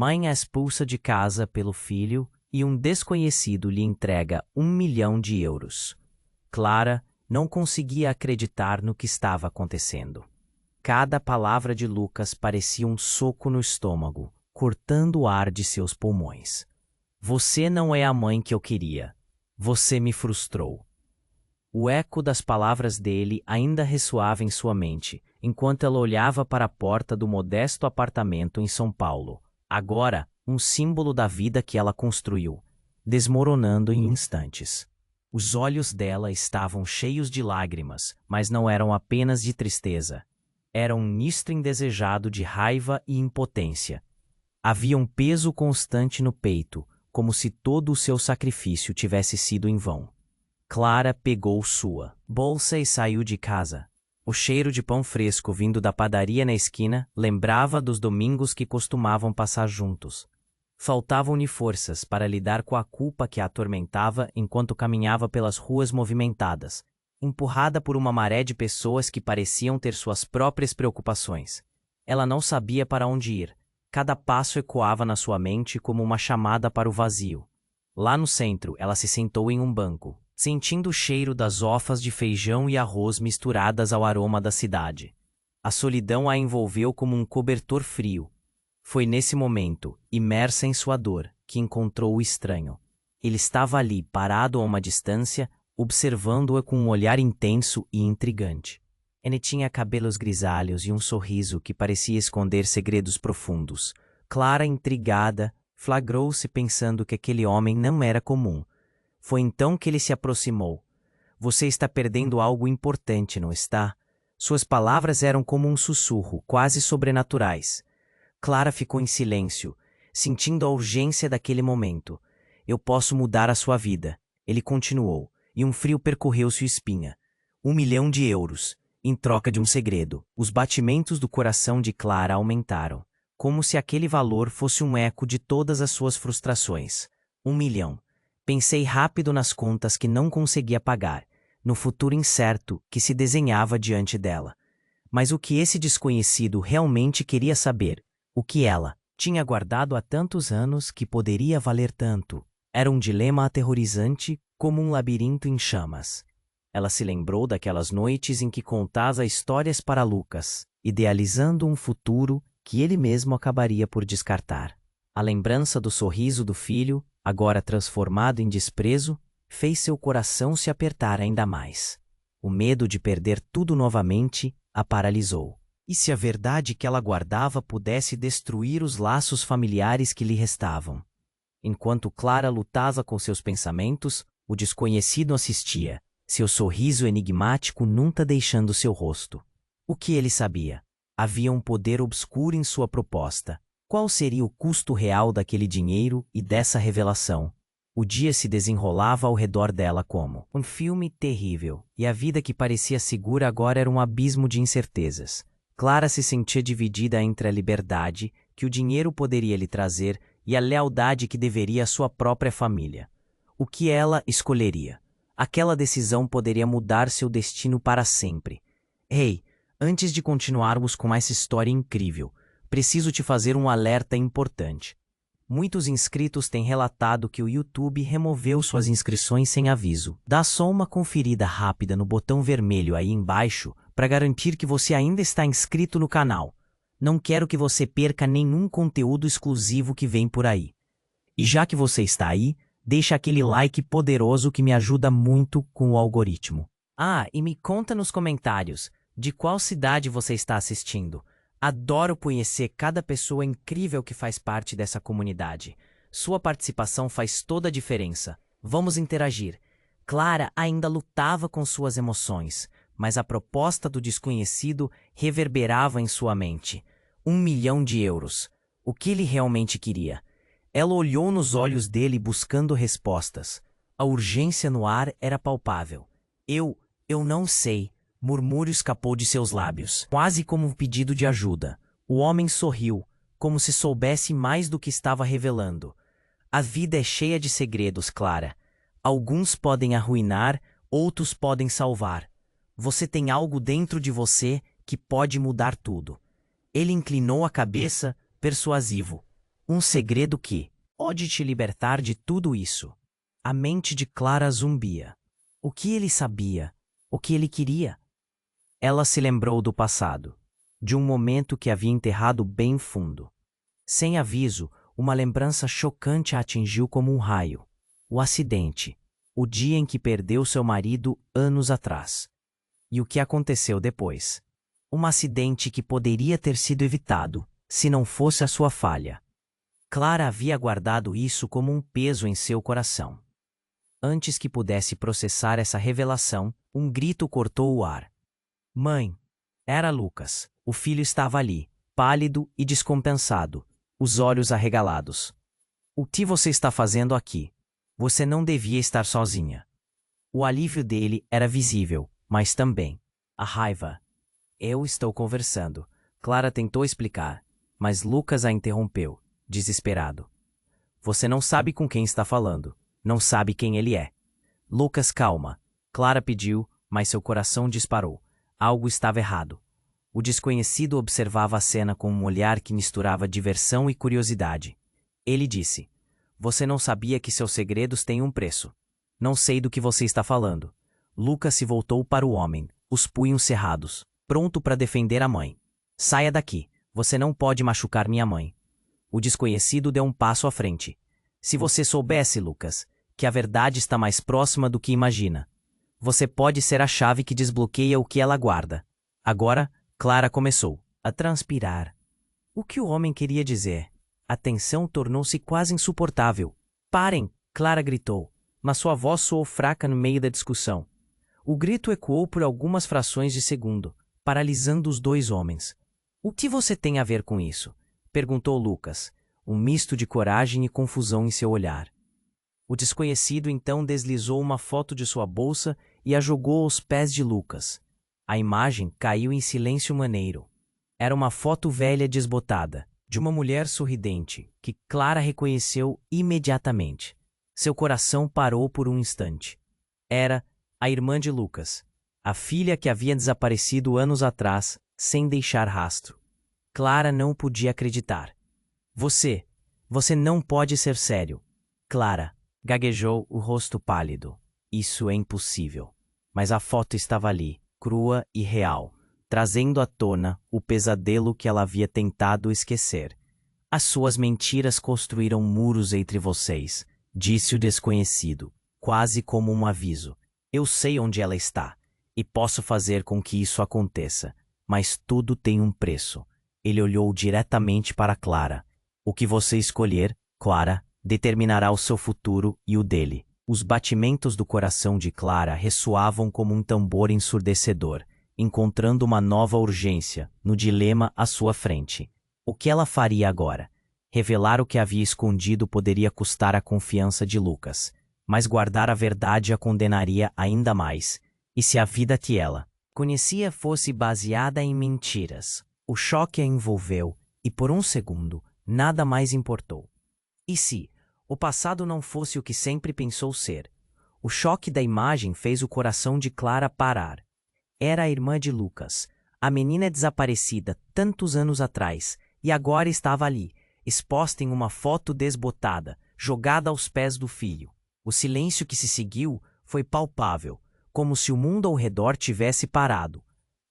Mãe é expulsa de casa pelo filho e um desconhecido lhe entrega 1 milhão de euros. Clara não conseguia acreditar no que estava acontecendo. Cada palavra de Lucas parecia um soco no estômago, cortando o ar de seus pulmões. Você não é a mãe que eu queria. Você me frustrou. O eco das palavras dele ainda ressoava em sua mente, enquanto ela olhava para a porta do modesto apartamento em São Paulo, agora um símbolo da vida que ela construiu, desmoronando em instantes. Os olhos dela estavam cheios de lágrimas, mas não eram apenas de tristeza. Era um misto indesejado de raiva e impotência. Havia um peso constante no peito, como se todo o seu sacrifício tivesse sido em vão. Clara pegou sua bolsa e saiu de casa. O cheiro de pão fresco vindo da padaria na esquina lembrava dos domingos que costumavam passar juntos. Faltavam-lhe forças para lidar com a culpa que a atormentava enquanto caminhava pelas ruas movimentadas, empurrada por uma maré de pessoas que pareciam ter suas próprias preocupações. Ela não sabia para onde ir. Cada passo ecoava na sua mente como uma chamada para o vazio. Lá no centro, ela se sentou em um banco, sentindo o cheiro das hofas de feijão e arroz misturadas ao aroma da cidade. A solidão a envolveu como um cobertor frio. Foi nesse momento, imersa em sua dor, que encontrou o estranho. Ele estava ali, parado a uma distância, observando-a com um olhar intenso e intrigante. Ele tinha cabelos grisalhos e um sorriso que parecia esconder segredos profundos. Clara, intrigada, flagrou-se pensando que aquele homem não era comum. Foi então que ele se aproximou. Você está perdendo algo importante, não está? Suas palavras eram como um sussurro, quase sobrenaturais. Clara ficou em silêncio, sentindo a urgência daquele momento. Eu posso mudar a sua vida, ele continuou, e um frio percorreu sua espinha. 1 milhão de euros, em troca de um segredo. Os batimentos do coração de Clara aumentaram, como se aquele valor fosse um eco de todas as suas frustrações. 1 milhão. Pensei rápido nas contas que não conseguia pagar, no futuro incerto que se desenhava diante dela. Mas o que esse desconhecido realmente queria saber, o que ela tinha guardado há tantos anos que poderia valer tanto, era um dilema aterrorizante como um labirinto em chamas. Ela se lembrou daquelas noites em que contava histórias para Lucas, idealizando um futuro que ele mesmo acabaria por descartar. A lembrança do sorriso do filho, agora transformado em desprezo, fez seu coração se apertar ainda mais. O medo de perder tudo novamente a paralisou. E se a verdade que ela guardava pudesse destruir os laços familiares que lhe restavam? Enquanto Clara lutava com seus pensamentos, o desconhecido assistia, seu sorriso enigmático nunca deixando seu rosto. O que ele sabia? Havia um poder obscuro em sua proposta. Qual seria o custo real daquele dinheiro e dessa revelação? O dia se desenrolava ao redor dela como um filme terrível, e a vida que parecia segura agora era um abismo de incertezas. Clara se sentia dividida entre a liberdade que o dinheiro poderia lhe trazer e a lealdade que deveria à sua própria família. O que ela escolheria? Aquela decisão poderia mudar seu destino para sempre. Ei, antes de continuarmos com essa história incrível, preciso te fazer um alerta importante. Muitos inscritos têm relatado que o YouTube removeu suas inscrições sem aviso. Dá só uma conferida rápida no botão vermelho aí embaixo para garantir que você ainda está inscrito no canal. Não quero que você perca nenhum conteúdo exclusivo que vem por aí. E já que você está aí, deixa aquele like poderoso que me ajuda muito com o algoritmo. Ah, e me conta nos comentários de qual cidade você está assistindo. Adoro conhecer cada pessoa incrível que faz parte dessa comunidade. Sua participação faz toda a diferença. Vamos interagir. Clara ainda lutava com suas emoções, mas a proposta do desconhecido reverberava em sua mente. 1 milhão de euros. O que ele realmente queria? Ela olhou nos olhos dele buscando respostas. A urgência no ar era palpável. Eu não sei. Murmúrio escapou de seus lábios, quase como um pedido de ajuda. O homem sorriu, como se soubesse mais do que estava revelando. A vida é cheia de segredos, Clara. Alguns podem arruinar, outros podem salvar. Você tem algo dentro de você que pode mudar tudo. Ele inclinou a cabeça, persuasivo. Um segredo que pode te libertar de tudo isso. A mente de Clara zumbia. O que ele sabia? O que ele queria? Ela se lembrou do passado, de um momento que havia enterrado bem fundo. Sem aviso, uma lembrança chocante a atingiu como um raio. O acidente. O dia em que perdeu seu marido anos atrás. E o que aconteceu depois? Um acidente que poderia ter sido evitado, se não fosse a sua falha. Clara havia guardado isso como um peso em seu coração. Antes que pudesse processar essa revelação, um grito cortou o ar. Mãe! Era Lucas. O filho estava ali, pálido e descompensado, os olhos arregalados. O que você está fazendo aqui? Você não devia estar sozinha. O alívio dele era visível, mas também a raiva. Eu estou conversando. Clara tentou explicar, mas Lucas a interrompeu, desesperado. Você não sabe com quem está falando. Não sabe quem ele é. Lucas, calma. Clara pediu, mas seu coração disparou. Algo estava errado. O desconhecido observava a cena com um olhar que misturava diversão e curiosidade. Ele disse: Você não sabia que seus segredos têm um preço. Não sei do que você está falando. Lucas se voltou para o homem, os punhos cerrados, pronto para defender a mãe. Saia daqui. Você não pode machucar minha mãe. O desconhecido deu um passo à frente. Se você soubesse, Lucas, que a verdade está mais próxima do que imagina. Você pode ser a chave que desbloqueia o que ela guarda. Agora, Clara começou a transpirar. O que o homem queria dizer? A tensão tornou-se quase insuportável. Parem! Clara gritou, mas sua voz soou fraca no meio da discussão. O grito ecoou por algumas frações de segundo, paralisando os dois homens. O que você tem a ver com isso? Perguntou Lucas, um misto de coragem e confusão em seu olhar. O desconhecido então deslizou uma foto de sua bolsa e a jogou aos pés de Lucas. A imagem caiu em silêncio maneiro. Era uma foto velha desbotada, de uma mulher sorridente, que Clara reconheceu imediatamente. Seu coração parou por um instante. Era a irmã de Lucas, a filha que havia desaparecido anos atrás, sem deixar rastro. Clara não podia acreditar. Você não pode ser sério. Clara, gaguejou, o rosto pálido. Isso é impossível. Mas a foto estava ali, crua e real, trazendo à tona o pesadelo que ela havia tentado esquecer. As suas mentiras construíram muros entre vocês, disse o desconhecido, quase como um aviso. Eu sei onde ela está, e posso fazer com que isso aconteça, mas tudo tem um preço. Ele olhou diretamente para Clara. O que você escolher, Clara, determinará o seu futuro e o dele. Os batimentos do coração de Clara ressoavam como um tambor ensurdecedor, encontrando uma nova urgência no dilema à sua frente. O que ela faria agora? Revelar o que havia escondido poderia custar a confiança de Lucas, mas guardar a verdade a condenaria ainda mais. E se a vida que ela conhecia fosse baseada em mentiras? O choque a envolveu, e por um segundo, nada mais importou. E se o passado não fosse o que sempre pensou ser? O choque da imagem fez o coração de Clara parar. Era a irmã de Lucas, a menina desaparecida tantos anos atrás, e agora estava ali, exposta em uma foto desbotada, jogada aos pés do filho. O silêncio que se seguiu foi palpável, como se o mundo ao redor tivesse parado.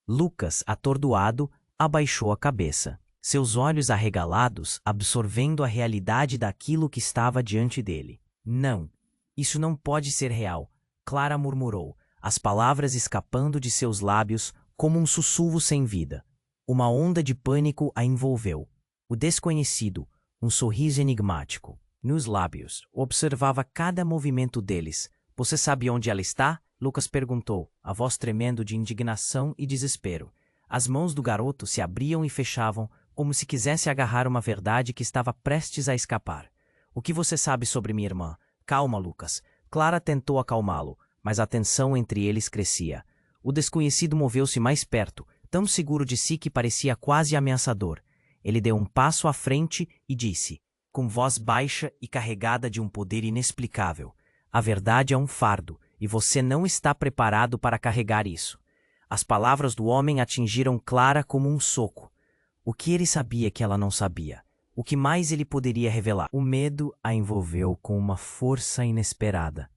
Lucas, atordoado, abaixou a cabeça, seus olhos arregalados absorvendo a realidade daquilo que estava diante dele. Não, isso não pode ser real, Clara murmurou, as palavras escapando de seus lábios como um sussurro sem vida. Uma onda de pânico a envolveu. O desconhecido, um sorriso enigmático, nos lábios, observava cada movimento deles. Você sabe onde ela está? Lucas perguntou, a voz tremendo de indignação e desespero. As mãos do garoto se abriam e fechavam, como se quisesse agarrar uma verdade que estava prestes a escapar. O que você sabe sobre minha irmã? Calma, Lucas. Clara tentou acalmá-lo, mas a tensão entre eles crescia. O desconhecido moveu-se mais perto, tão seguro de si que parecia quase ameaçador. Ele deu um passo à frente e disse, com voz baixa e carregada de um poder inexplicável: a verdade é um fardo, e você não está preparado para carregar isso. As palavras do homem atingiram Clara como um soco. O que ele sabia que ela não sabia? O que mais ele poderia revelar? O medo a envolveu com uma força inesperada.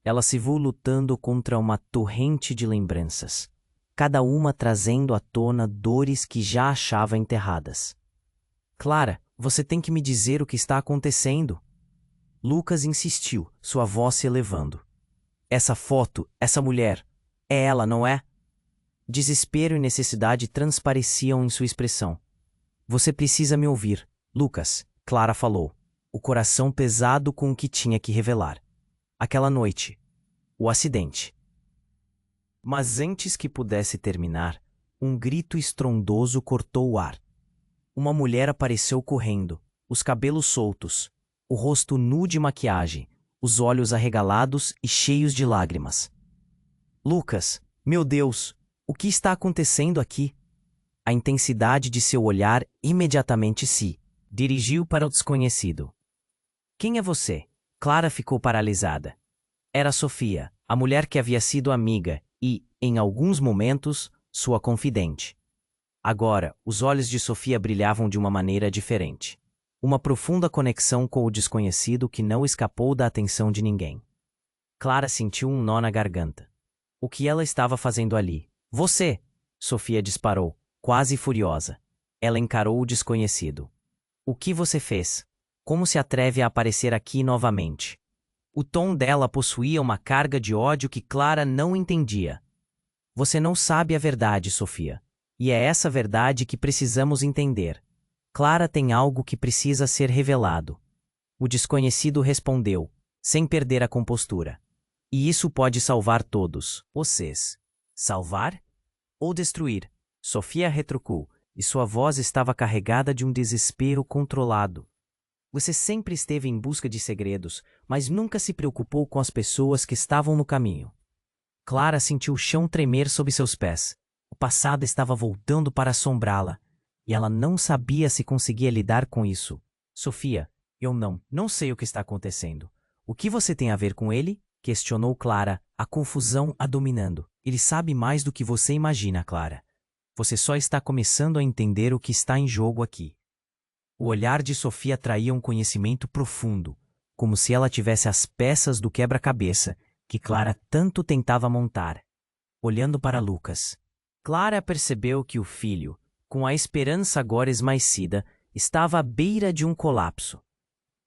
Ela se viu lutando contra uma torrente de lembranças, cada uma trazendo à tona dores que já achava enterradas. Clara, você tem que me dizer o que está acontecendo. Lucas insistiu, sua voz se elevando. Essa foto, essa mulher, é ela, não é? Desespero e necessidade transpareciam em sua expressão. Você precisa me ouvir, Lucas, Clara falou, o coração pesado com o que tinha que revelar. Aquela noite, o acidente. Mas antes que pudesse terminar, um grito estrondoso cortou o ar. Uma mulher apareceu correndo, os cabelos soltos, o rosto nu de maquiagem, os olhos arregalados e cheios de lágrimas. Lucas, meu Deus, o que está acontecendo aqui? A intensidade de seu olhar imediatamente se dirigiu para o desconhecido. Quem é você? Clara ficou paralisada. Era Sofia, a mulher que havia sido amiga e, em alguns momentos, sua confidente. Agora, os olhos de Sofia brilhavam de uma maneira diferente. Uma profunda conexão com o desconhecido que não escapou da atenção de ninguém. Clara sentiu um nó na garganta. O que ela estava fazendo ali? Você! Sofia disparou, quase furiosa. Ela encarou o desconhecido. O que você fez? Como se atreve a aparecer aqui novamente? O tom dela possuía uma carga de ódio que Clara não entendia. Você não sabe a verdade, Sofia. E é essa verdade que precisamos entender. Clara tem algo que precisa ser revelado. O desconhecido respondeu, sem perder a compostura. E isso pode salvar todos. Vocês. Salvar? Ou destruir? Sofia retrucou, e sua voz estava carregada de um desespero controlado. Você sempre esteve em busca de segredos, mas nunca se preocupou com as pessoas que estavam no caminho. Clara sentiu o chão tremer sob seus pés. O passado estava voltando para assombrá-la, e ela não sabia se conseguia lidar com isso. Sofia, eu não sei o que está acontecendo. O que você tem a ver com ele? Questionou Clara, a confusão a dominando. Ele sabe mais do que você imagina, Clara. Você só está começando a entender o que está em jogo aqui. O olhar de Sofia traía um conhecimento profundo, como se ela tivesse as peças do quebra-cabeça que Clara tanto tentava montar. Olhando para Lucas, Clara percebeu que o filho, com a esperança agora esmaecida, estava à beira de um colapso.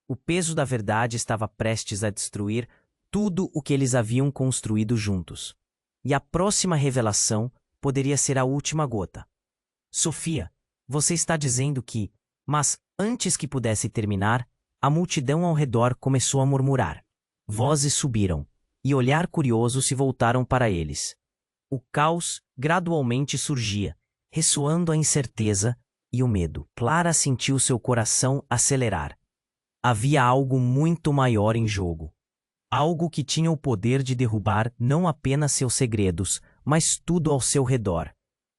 O peso da verdade estava prestes a destruir tudo o que eles haviam construído juntos. E a próxima revelação poderia ser a última gota. Sofia, você está dizendo que... Mas, antes que pudesse terminar, a multidão ao redor começou a murmurar. Vozes subiram, e olhar curioso se voltaram para eles. O caos gradualmente surgia, ressoando a incerteza e o medo. Clara sentiu seu coração acelerar. Havia algo muito maior em jogo. Algo que tinha o poder de derrubar não apenas seus segredos, mas tudo ao seu redor.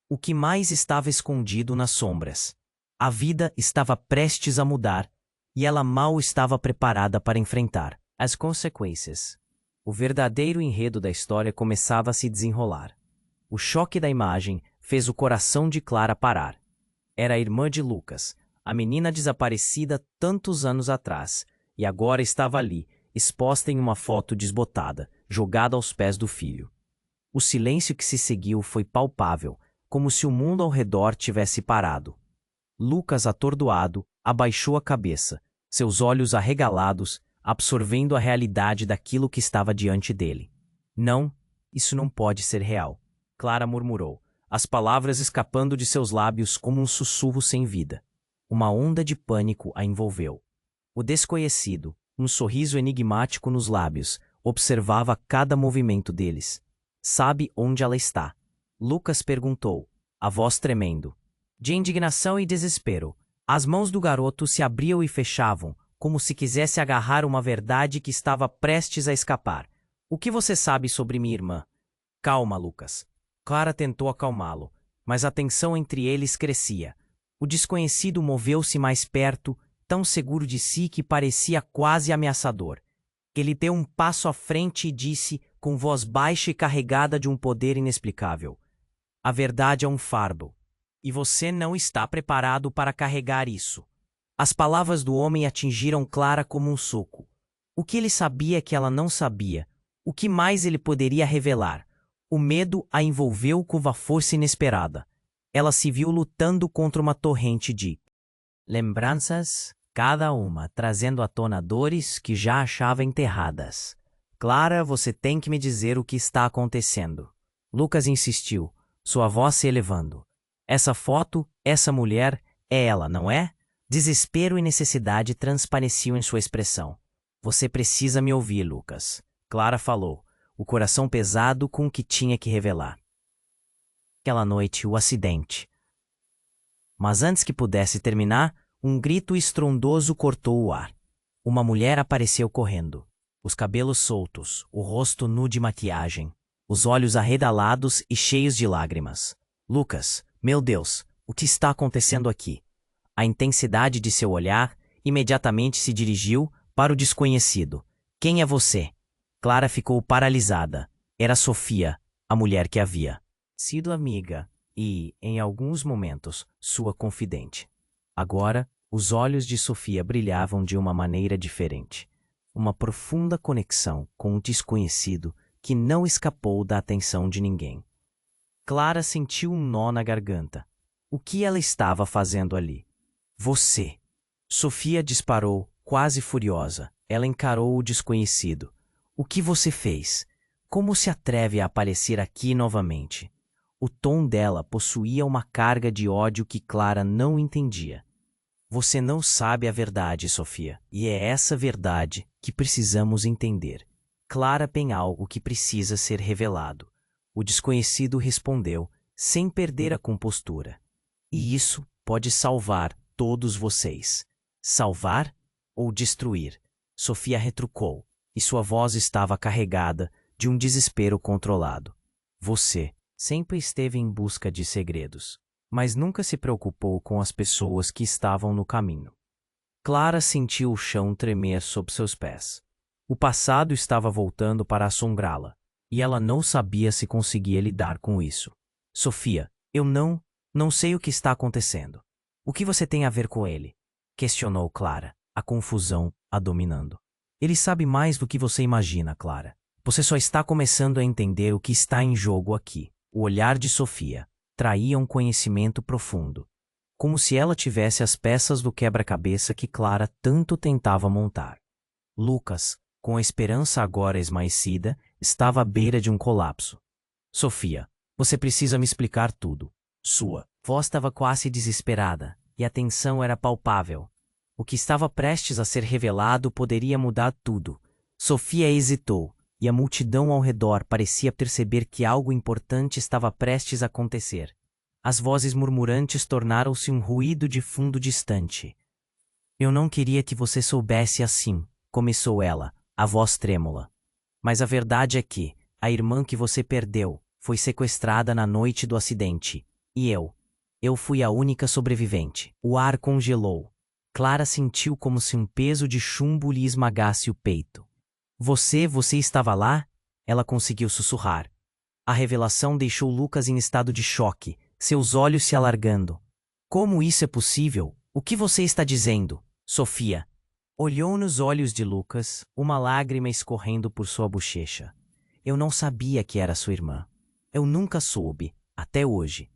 O que mais estava escondido nas sombras. A vida estava prestes a mudar, e ela mal estava preparada para enfrentar as consequências. O verdadeiro enredo da história começava a se desenrolar. O choque da imagem fez o coração de Clara parar. Era a irmã de Lucas, a menina desaparecida tantos anos atrás, e agora estava ali, exposta em uma foto desbotada, jogada aos pés do filho. O silêncio que se seguiu foi palpável, como se o mundo ao redor tivesse parado. Lucas, atordoado, abaixou a cabeça, seus olhos arregalados, absorvendo a realidade daquilo que estava diante dele. Não, isso não pode ser real, Clara murmurou, as palavras escapando de seus lábios como um sussurro sem vida. Uma onda de pânico a envolveu. O desconhecido, um sorriso enigmático nos lábios, observava cada movimento deles. Sabe onde ela está? Lucas perguntou, a voz tremendo. De indignação e desespero, as mãos do garoto se abriam e fechavam, como se quisesse agarrar uma verdade que estava prestes a escapar. O que você sabe sobre minha irmã? Calma, Lucas. Clara tentou acalmá-lo, mas a tensão entre eles crescia. O desconhecido moveu-se mais perto, tão seguro de si que parecia quase ameaçador. Ele deu um passo à frente e disse, com voz baixa e carregada de um poder inexplicável: a verdade é um fardo. E você não está preparado para carregar isso. As palavras do homem atingiram Clara como um soco. O que ele sabia que ela não sabia? O que mais ele poderia revelar? O medo a envolveu com uma força inesperada. Ela se viu lutando contra uma torrente de lembranças, cada uma trazendo à tona dores que já achava enterradas. Clara, você tem que me dizer o que está acontecendo. Lucas insistiu, sua voz se elevando. Essa foto, essa mulher, é ela, não é? Desespero e necessidade transpareciam em sua expressão. Você precisa me ouvir, Lucas. Clara falou, o coração pesado com o que tinha que revelar. Aquela noite, o acidente. Mas antes que pudesse terminar, um grito estrondoso cortou o ar. Uma mulher apareceu correndo. Os cabelos soltos, o rosto nu de maquiagem, os olhos arregalados e cheios de lágrimas. Lucas, meu Deus, o que está acontecendo aqui? A intensidade de seu olhar imediatamente se dirigiu para o desconhecido. Quem é você? Clara ficou paralisada. Era Sofia, a mulher que havia sido amiga e, em alguns momentos, sua confidente. Agora, os olhos de Sofia brilhavam de uma maneira diferente. Uma profunda conexão com o desconhecido que não escapou da atenção de ninguém. Clara sentiu um nó na garganta. O que ela estava fazendo ali? Você! Sofia disparou, quase furiosa. Ela encarou o desconhecido. O que você fez? Como se atreve a aparecer aqui novamente? O tom dela possuía uma carga de ódio que Clara não entendia. Você não sabe a verdade, Sofia, e é essa verdade que precisamos entender. Clara tem algo que precisa ser revelado. O desconhecido respondeu, sem perder a compostura. E isso pode salvar todos vocês. Salvar ou destruir? Sofia retrucou, e sua voz estava carregada de um desespero controlado. Você sempre esteve em busca de segredos, mas nunca se preocupou com as pessoas que estavam no caminho. Clara sentiu o chão tremer sob seus pés. O passado estava voltando para assombrá-la, e ela não sabia se conseguia lidar com isso. Sofia, eu não sei o que está acontecendo. O que você tem a ver com ele? Questionou Clara, a confusão a dominando. Ele sabe mais do que você imagina, Clara. Você só está começando a entender o que está em jogo aqui. O olhar de Sofia traía um conhecimento profundo, como se ela tivesse as peças do quebra-cabeça que Clara tanto tentava montar. Lucas, com a esperança agora esmaecida, estava à beira de um colapso. Sofia, você precisa me explicar tudo. Sua voz estava quase desesperada, e a tensão era palpável. O que estava prestes a ser revelado poderia mudar tudo. Sofia hesitou, e a multidão ao redor parecia perceber que algo importante estava prestes a acontecer. As vozes murmurantes tornaram-se um ruído de fundo distante. Eu não queria que você soubesse assim, começou ela, a voz trêmula. Mas a verdade é que a irmã que você perdeu foi sequestrada na noite do acidente, e eu fui a única sobrevivente. O ar congelou. Clara sentiu como se um peso de chumbo lhe esmagasse o peito. Você estava lá? Ela conseguiu sussurrar. A revelação deixou Lucas em estado de choque, seus olhos se alargando. Como isso é possível? O que você está dizendo? Sofia olhou nos olhos de Lucas, uma lágrima escorrendo por sua bochecha. Eu não sabia que era sua irmã. Eu nunca soube, até hoje.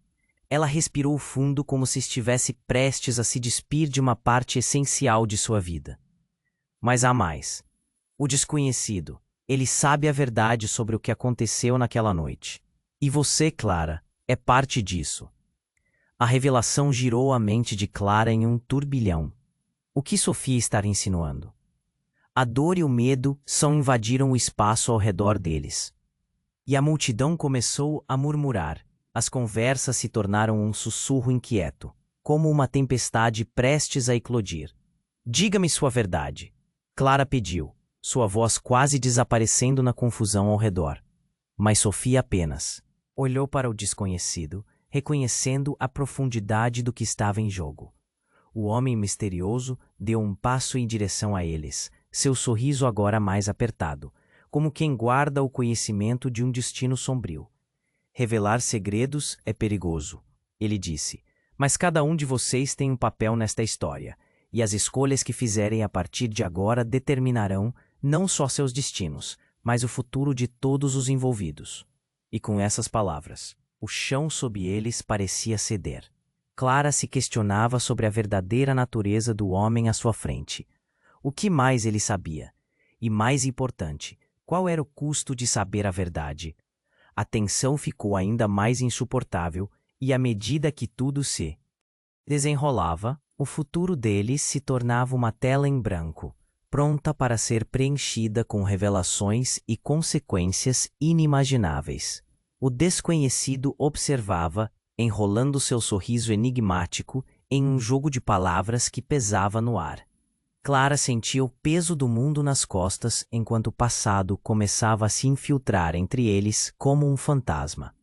Ela respirou fundo como se estivesse prestes a se despir de uma parte essencial de sua vida. Mas há mais. O desconhecido, ele sabe a verdade sobre o que aconteceu naquela noite. E você, Clara, é parte disso. A revelação girou a mente de Clara em um turbilhão. O que Sofia estava insinuando? A dor e o medo só invadiram o espaço ao redor deles. E a multidão começou a murmurar. As conversas se tornaram um sussurro inquieto, como uma tempestade prestes a eclodir. Diga-me sua verdade. Clara pediu, sua voz quase desaparecendo na confusão ao redor. Mas Sofia apenas olhou para o desconhecido, reconhecendo a profundidade do que estava em jogo. O homem misterioso deu um passo em direção a eles, seu sorriso agora mais apertado, como quem guarda o conhecimento de um destino sombrio. Revelar segredos é perigoso, ele disse, mas cada um de vocês tem um papel nesta história, e as escolhas que fizerem a partir de agora determinarão não só seus destinos, mas o futuro de todos os envolvidos. E com essas palavras, o chão sob eles parecia ceder. Clara se questionava sobre a verdadeira natureza do homem à sua frente. O que mais ele sabia? E mais importante, qual era o custo de saber a verdade? A tensão ficou ainda mais insuportável e, à medida que tudo se desenrolava, o futuro deles se tornava uma tela em branco, pronta para ser preenchida com revelações e consequências inimagináveis. O desconhecido observava, enrolando seu sorriso enigmático em um jogo de palavras que pesava no ar. Clara sentia o peso do mundo nas costas enquanto o passado começava a se infiltrar entre eles como um fantasma.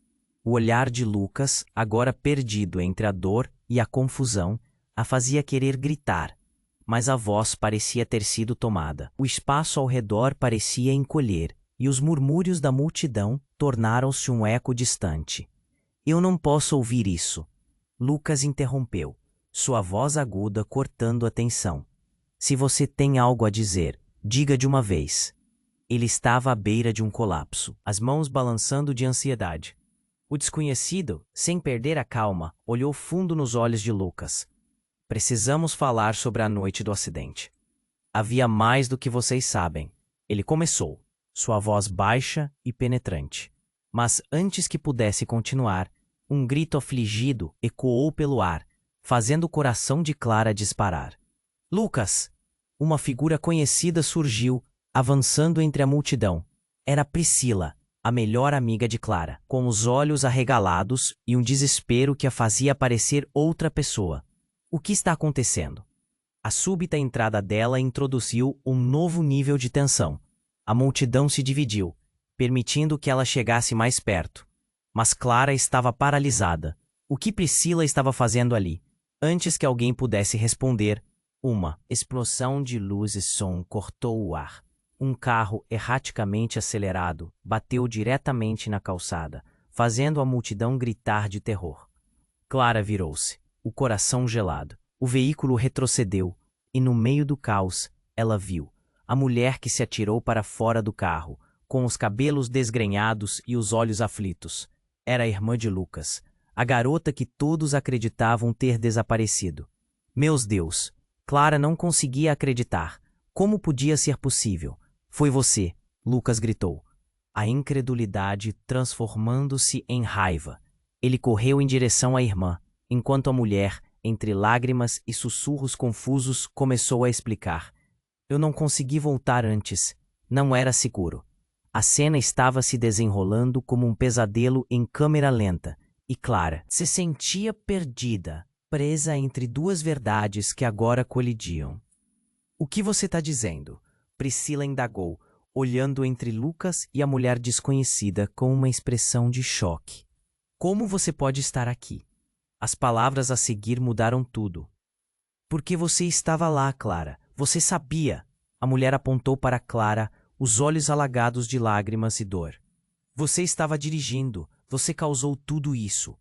O olhar de Lucas, agora perdido entre a dor e a confusão, a fazia querer gritar, mas a voz parecia ter sido tomada. O espaço ao redor parecia encolher, e os murmúrios da multidão tornaram-se um eco distante. Eu não posso ouvir isso. Lucas interrompeu, sua voz aguda cortando a tensão. Se você tem algo a dizer, diga de uma vez. Ele estava à beira de um colapso, as mãos balançando de ansiedade. O desconhecido, sem perder a calma, olhou fundo nos olhos de Lucas. Precisamos falar sobre a noite do acidente. Havia mais do que vocês sabem. Ele começou, sua voz baixa e penetrante. Mas antes que pudesse continuar, um grito afligido ecoou pelo ar, fazendo o coração de Clara disparar. Lucas! Uma figura conhecida surgiu, avançando entre a multidão. Era Priscila, a melhor amiga de Clara, com os olhos arregalados e um desespero que a fazia parecer outra pessoa. O que está acontecendo? A súbita entrada dela introduziu um novo nível de tensão. A multidão se dividiu, permitindo que ela chegasse mais perto. Mas Clara estava paralisada. O que Priscila estava fazendo ali? Antes que alguém pudesse responder, uma explosão de luz e som cortou o ar. Um carro erraticamente acelerado bateu diretamente na calçada, fazendo a multidão gritar de terror. Clara virou-se, o coração gelado. O veículo retrocedeu, e no meio do caos, ela viu a mulher que se atirou para fora do carro, com os cabelos desgrenhados e os olhos aflitos. Era a irmã de Lucas, a garota que todos acreditavam ter desaparecido. Meus Deus! Clara não conseguia acreditar. Como podia ser possível? Foi você, Lucas gritou. A incredulidade transformando-se em raiva. Ele correu em direção à irmã, enquanto a mulher, entre lágrimas e sussurros confusos, começou a explicar. Eu não consegui voltar antes. Não era seguro. A cena estava se desenrolando como um pesadelo em câmera lenta, e Clara se sentia perdida, presa entre duas verdades que agora colidiam. O que você está dizendo? Priscila indagou, olhando entre Lucas e a mulher desconhecida com uma expressão de choque. Como você pode estar aqui? As palavras a seguir mudaram tudo. Porque você estava lá, Clara. Você sabia. A mulher apontou para Clara, os olhos alagados de lágrimas e dor. Você estava dirigindo. Você causou tudo isso.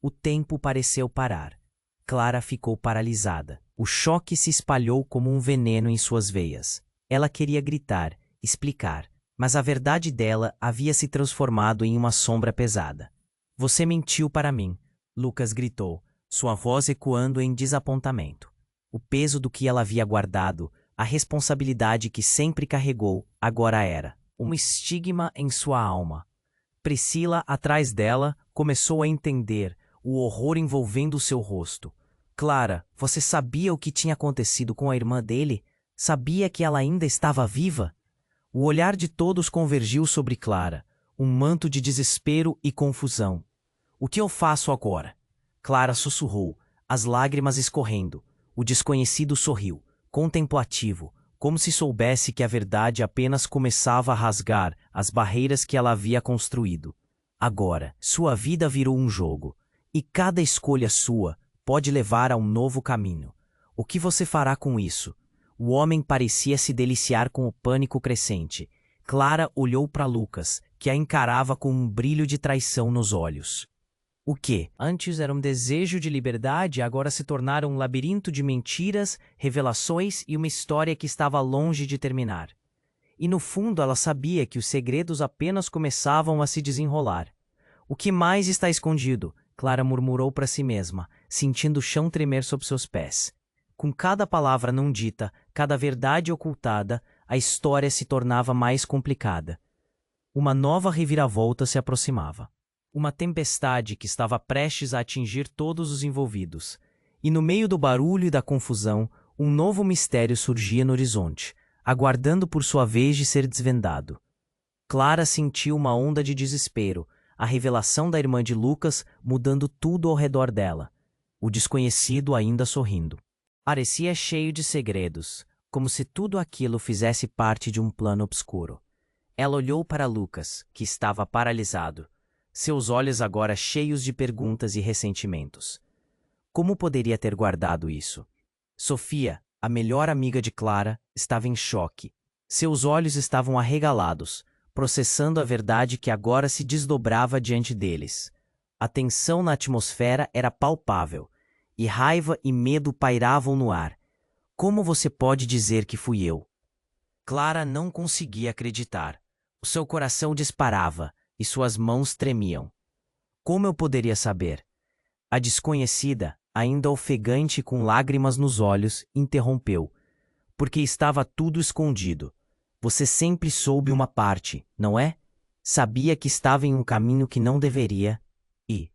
O tempo pareceu parar. Clara ficou paralisada. O choque se espalhou como um veneno em suas veias. Ela queria gritar, explicar, mas a verdade dela havia se transformado em uma sombra pesada. Você mentiu para mim, Lucas gritou, sua voz ecoando em desapontamento. O peso do que ela havia guardado, a responsabilidade que sempre carregou, agora era um estigma em sua alma. Priscila, atrás dela, começou a entender o horror envolvendo seu rosto. Clara, você sabia o que tinha acontecido com a irmã dele? Sabia que ela ainda estava viva? O olhar de todos convergiu sobre Clara, um manto de desespero e confusão. O que eu faço agora? Clara sussurrou, as lágrimas escorrendo. O desconhecido sorriu, contemplativo, como se soubesse que a verdade apenas começava a rasgar as barreiras que ela havia construído. Agora, sua vida virou um jogo, e cada escolha sua pode levar a um novo caminho. O que você fará com isso? O homem parecia se deliciar com o pânico crescente. Clara olhou para Lucas, que a encarava com um brilho de traição nos olhos. O que antes era um desejo de liberdade agora se tornara um labirinto de mentiras, revelações e uma história que estava longe de terminar. E no fundo ela sabia que os segredos apenas começavam a se desenrolar. O que mais está escondido? Clara murmurou para si mesma, sentindo o chão tremer sob seus pés. Com cada palavra não dita, cada verdade ocultada, a história se tornava mais complicada. Uma nova reviravolta se aproximava. Uma tempestade que estava prestes a atingir todos os envolvidos. E no meio do barulho e da confusão, um novo mistério surgia no horizonte, aguardando por sua vez de ser desvendado. Clara sentiu uma onda de desespero, a revelação da irmã de Lucas mudando tudo ao redor dela. O desconhecido ainda sorrindo. Parecia cheio de segredos, como se tudo aquilo fizesse parte de um plano obscuro. Ela olhou para Lucas, que estava paralisado, seus olhos agora cheios de perguntas e ressentimentos. Como poderia ter guardado isso? Sofia, a melhor amiga de Clara, estava em choque. Seus olhos estavam arregalados, processando a verdade que agora se desdobrava diante deles. A tensão na atmosfera era palpável, e raiva e medo pairavam no ar. Como você pode dizer que fui eu? Clara não conseguia acreditar. O seu coração disparava e suas mãos tremiam. Como eu poderia saber? A desconhecida, ainda ofegante e com lágrimas nos olhos, interrompeu. Porque estava tudo escondido. Você sempre soube uma parte, não é? Sabia que estava em um caminho que não deveria, e...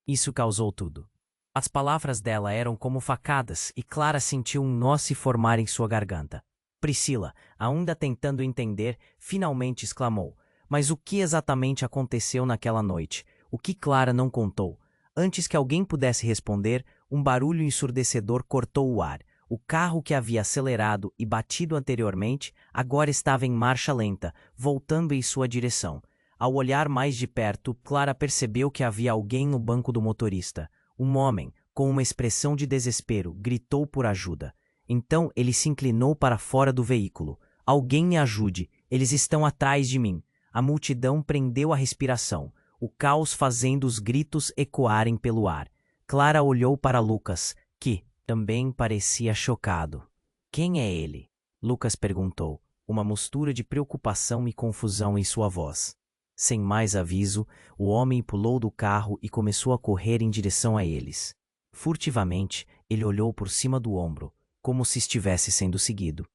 Isso causou tudo. As palavras dela eram como facadas e Clara sentiu um nó se formar em sua garganta. Priscila, ainda tentando entender, finalmente exclamou. Mas o que exatamente aconteceu naquela noite? O que Clara não contou? Antes que alguém pudesse responder, um barulho ensurdecedor cortou o ar. O carro que havia acelerado e batido anteriormente agora estava em marcha lenta, voltando em sua direção. Ao olhar mais de perto, Clara percebeu que havia alguém no banco do motorista. Um homem, com uma expressão de desespero, gritou por ajuda. Então ele se inclinou para fora do veículo. Alguém me ajude, eles estão atrás de mim. A multidão prendeu a respiração, o caos fazendo os gritos ecoarem pelo ar. Clara olhou para Lucas, que também parecia chocado. Quem é ele? Lucas perguntou, uma mistura de preocupação e confusão em sua voz. Sem mais aviso, o homem pulou do carro e começou a correr em direção a eles. Furtivamente, ele olhou por cima do ombro, como se estivesse sendo seguido.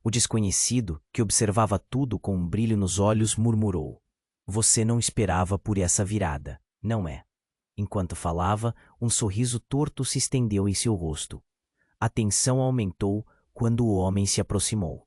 O desconhecido, que observava tudo com um brilho nos olhos, murmurou. Você não esperava por essa virada, não é? Enquanto falava, um sorriso torto se estendeu em seu rosto. A tensão aumentou quando o homem se aproximou.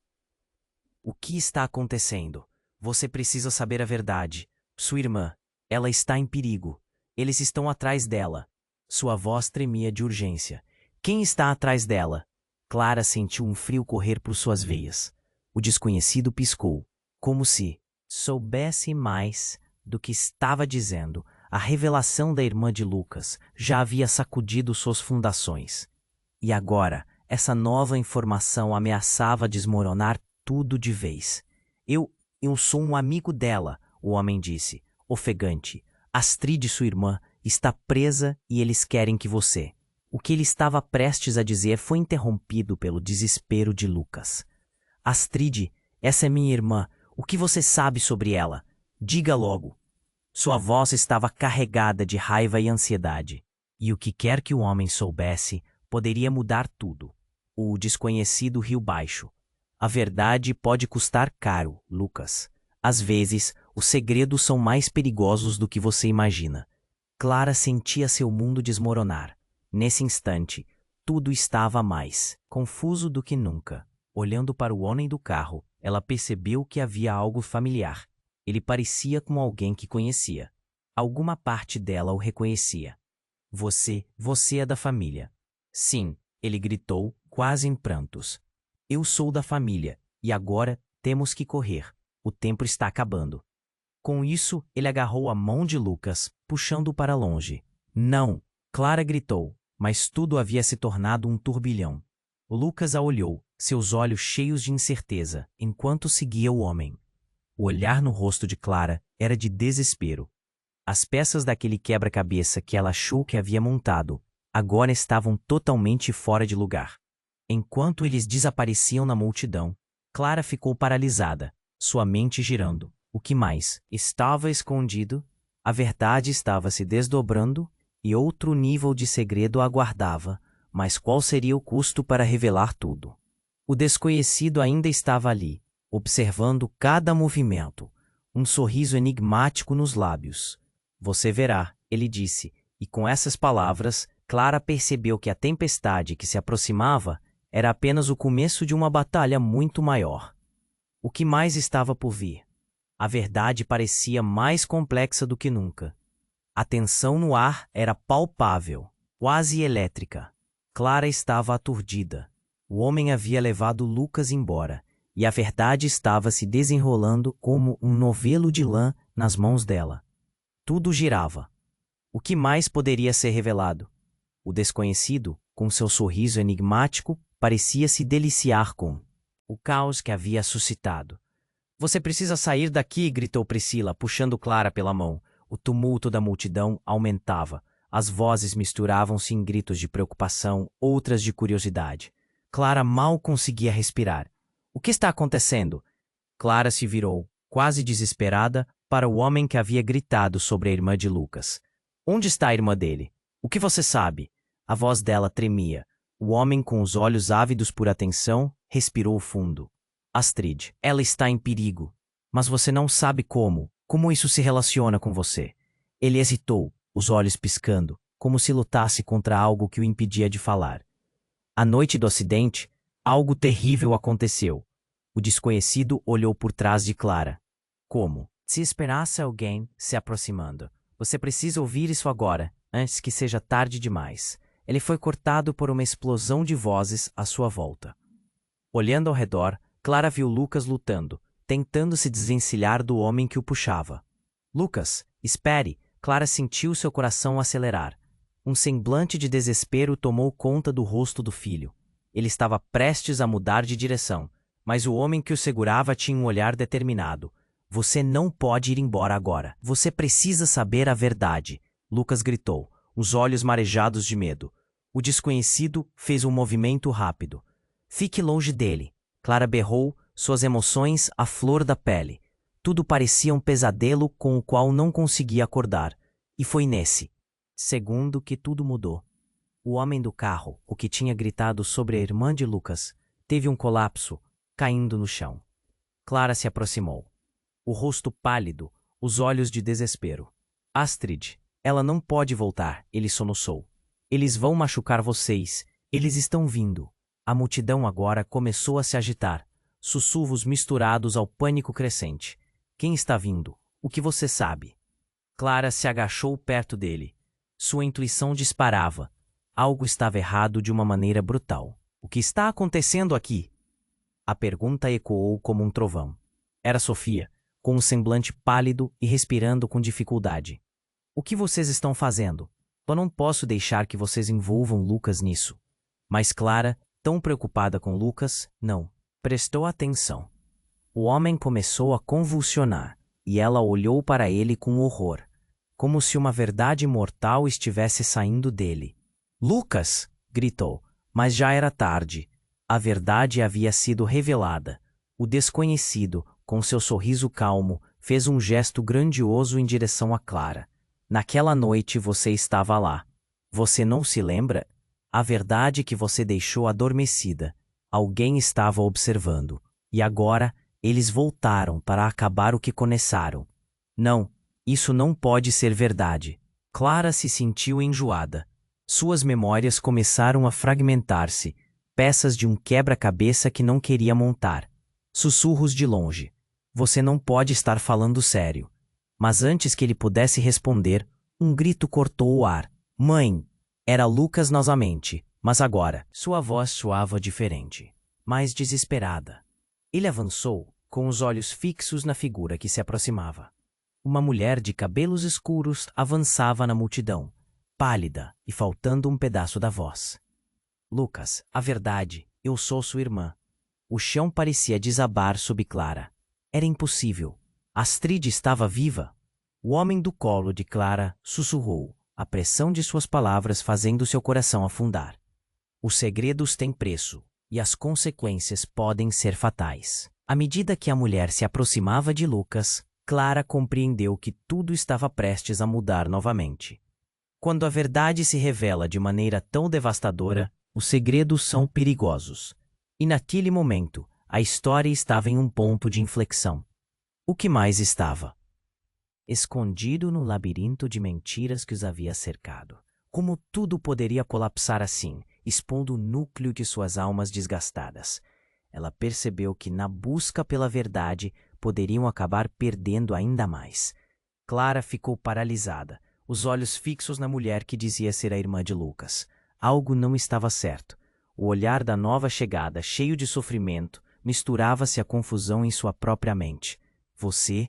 O que está acontecendo? Você precisa saber a verdade. Sua irmã, ela está em perigo. Eles estão atrás dela. Sua voz tremia de urgência. Quem está atrás dela? Clara sentiu um frio correr por suas veias. O desconhecido piscou, como se soubesse mais do que estava dizendo. A revelação da irmã de Lucas já havia sacudido suas fundações. E agora, essa nova informação ameaçava desmoronar tudo de vez. Eu sou um amigo dela, o homem disse, ofegante. Astrid, sua irmã, está presa e eles querem que você... O que ele estava prestes a dizer foi interrompido pelo desespero de Lucas. Astrid, essa é minha irmã. O que você sabe sobre ela? Diga logo. Sua voz estava carregada de raiva e ansiedade. E o que quer que o homem soubesse poderia mudar tudo. O desconhecido riu baixo. A verdade pode custar caro, Lucas. Às vezes, os segredos são mais perigosos do que você imagina. Clara sentia seu mundo desmoronar. Nesse instante, tudo estava mais confuso do que nunca. Olhando para o homem do carro, ela percebeu que havia algo familiar. Ele parecia com alguém que conhecia. Alguma parte dela o reconhecia. Você é da família. Sim, ele gritou, quase em prantos. Eu sou da família, e agora temos que correr. O tempo está acabando. Com isso, ele agarrou a mão de Lucas, puxando-o para longe. Não! Clara gritou, mas tudo havia se tornado um turbilhão. Lucas a olhou, seus olhos cheios de incerteza, enquanto seguia o homem. O olhar no rosto de Clara era de desespero. As peças daquele quebra-cabeça que ela achou que havia montado agora estavam totalmente fora de lugar. Enquanto eles desapareciam na multidão, Clara ficou paralisada, sua mente girando. O que mais? Estava escondido, a verdade estava se desdobrando e outro nível de segredo a aguardava, mas qual seria o custo para revelar tudo? O desconhecido ainda estava ali, observando cada movimento, um sorriso enigmático nos lábios. Você verá, ele disse, e com essas palavras, Clara percebeu que a tempestade que se aproximava era apenas o começo de uma batalha muito maior. O que mais estava por vir? A verdade parecia mais complexa do que nunca. A tensão no ar era palpável, quase elétrica. Clara estava aturdida. O homem havia levado Lucas embora, e a verdade estava se desenrolando como um novelo de lã nas mãos dela. Tudo girava. O que mais poderia ser revelado? O desconhecido, com seu sorriso enigmático, parecia se deliciar com o caos que havia suscitado. Você precisa sair daqui, gritou Priscila, puxando Clara pela mão. O tumulto da multidão aumentava. As vozes misturavam-se em gritos de preocupação, outras de curiosidade. Clara mal conseguia respirar. O que está acontecendo? Clara se virou, quase desesperada, para o homem que havia gritado sobre a irmã de Lucas. Onde está a irmã dele? O que você sabe? A voz dela tremia. O homem, com os olhos ávidos por atenção, respirou fundo. Astrid, ela está em perigo. Mas você não sabe como. Como isso se relaciona com você? Ele hesitou, os olhos piscando, como se lutasse contra algo que o impedia de falar. À noite do acidente, algo terrível aconteceu. O desconhecido olhou por trás de Clara. Como? Se esperasse alguém se aproximando. Você precisa ouvir isso agora, antes que seja tarde demais. Ele foi cortado por uma explosão de vozes à sua volta. Olhando ao redor, Clara viu Lucas lutando, tentando se desvencilhar do homem que o puxava. Lucas, espere! Clara sentiu seu coração acelerar. Um semblante de desespero tomou conta do rosto do filho. Ele estava prestes a mudar de direção, mas o homem que o segurava tinha um olhar determinado. Você não pode ir embora agora. Você precisa saber a verdade, Lucas gritou, os olhos marejados de medo. O desconhecido fez um movimento rápido. Fique longe dele, Clara berrou, suas emoções à flor da pele. Tudo parecia um pesadelo com o qual não conseguia acordar. E foi nesse segundo que tudo mudou. O homem do carro, o que tinha gritado sobre a irmã de Lucas, teve um colapso, caindo no chão. Clara se aproximou. O rosto pálido, os olhos de desespero. Astrid, ela não pode voltar, ele soluçou. Eles vão machucar vocês, eles estão vindo. A multidão agora começou a se agitar, sussurros misturados ao pânico crescente. Quem está vindo? O que você sabe? Clara se agachou perto dele. Sua intuição disparava. Algo estava errado de uma maneira brutal. O que está acontecendo aqui? A pergunta ecoou como um trovão. Era Sofia, com um semblante pálido e respirando com dificuldade. O que vocês estão fazendo? Eu não posso deixar que vocês envolvam Lucas nisso. Mas Clara, tão preocupada com Lucas, não prestou atenção. O homem começou a convulsionar, e ela olhou para ele com horror, como se uma verdade mortal estivesse saindo dele. Lucas! Gritou, mas já era tarde. A verdade havia sido revelada. O desconhecido, com seu sorriso calmo, fez um gesto grandioso em direção a Clara. Naquela noite você estava lá. Você não se lembra? A verdade que você deixou adormecida. Alguém estava observando. E agora, eles voltaram para acabar o que começaram. Não, isso não pode ser verdade. Clara se sentiu enjoada. Suas memórias começaram a fragmentar-se, peças de um quebra-cabeça que não queria montar. Sussurros de longe. Você não pode estar falando sério. Mas antes que ele pudesse responder, um grito cortou o ar. Mãe! Era Lucas novamente, mas agora sua voz soava diferente, mais desesperada. Ele avançou, com os olhos fixos na figura que se aproximava. Uma mulher de cabelos escuros avançava na multidão, pálida e faltando um pedaço da voz. Lucas, a verdade, eu sou sua irmã. O chão parecia desabar sob Clara. Era impossível. Astrid estava viva. O homem do colo de Clara sussurrou, a pressão de suas palavras fazendo seu coração afundar. Os segredos têm preço, e as consequências podem ser fatais. À medida que a mulher se aproximava de Lucas, Clara compreendeu que tudo estava prestes a mudar novamente. Quando a verdade se revela de maneira tão devastadora, os segredos são perigosos. E naquele momento, a história estava em um ponto de inflexão. O que mais estava? Escondido no labirinto de mentiras que os havia cercado. Como tudo poderia colapsar assim, expondo o núcleo de suas almas desgastadas? Ela percebeu que, na busca pela verdade, poderiam acabar perdendo ainda mais. Clara ficou paralisada, os olhos fixos na mulher que dizia ser a irmã de Lucas. Algo não estava certo. O olhar da nova chegada, cheio de sofrimento, misturava-se à confusão em sua própria mente. Você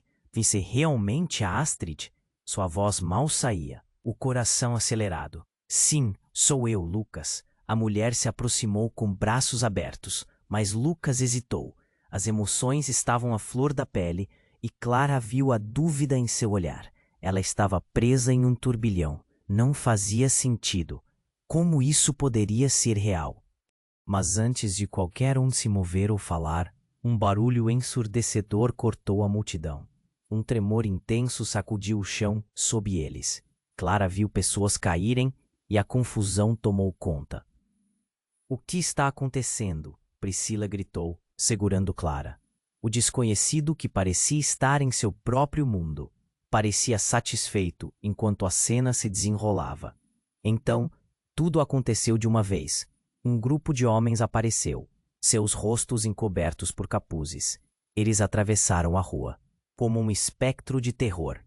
realmente a Astrid? Sua voz mal saía, o coração acelerado. Sim, sou eu, Lucas. A mulher se aproximou com braços abertos, mas Lucas hesitou. As emoções estavam à flor da pele e Clara viu a dúvida em seu olhar. Ela estava presa em um turbilhão. Não fazia sentido. Como isso poderia ser real? Mas antes de qualquer um se mover ou falar, um barulho ensurdecedor cortou a multidão. Um tremor intenso sacudiu o chão sob eles. Clara viu pessoas caírem e a confusão tomou conta. O que está acontecendo? Priscila gritou, segurando Clara. O desconhecido, que parecia estar em seu próprio mundo, parecia satisfeito enquanto a cena se desenrolava. Então, tudo aconteceu de uma vez. Um grupo de homens apareceu, seus rostos encobertos por capuzes. Eles atravessaram a rua, como um espectro de terror.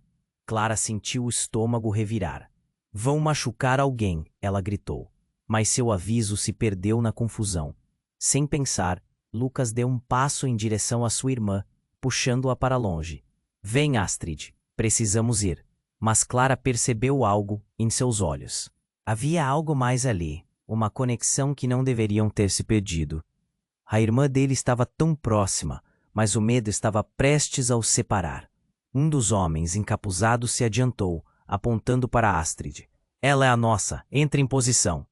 Clara sentiu o estômago revirar. Vão machucar alguém, ela gritou. Mas seu aviso se perdeu na confusão. Sem pensar, Lucas deu um passo em direção à sua irmã, puxando-a para longe. Vem, Astrid, precisamos ir. Mas Clara percebeu algo em seus olhos. Havia algo mais ali, uma conexão que não deveriam ter se perdido. A irmã dele estava tão próxima, mas o medo estava prestes a os separar. Um dos homens encapuzados se adiantou, apontando para Astrid. Ela é a nossa, entre em posição.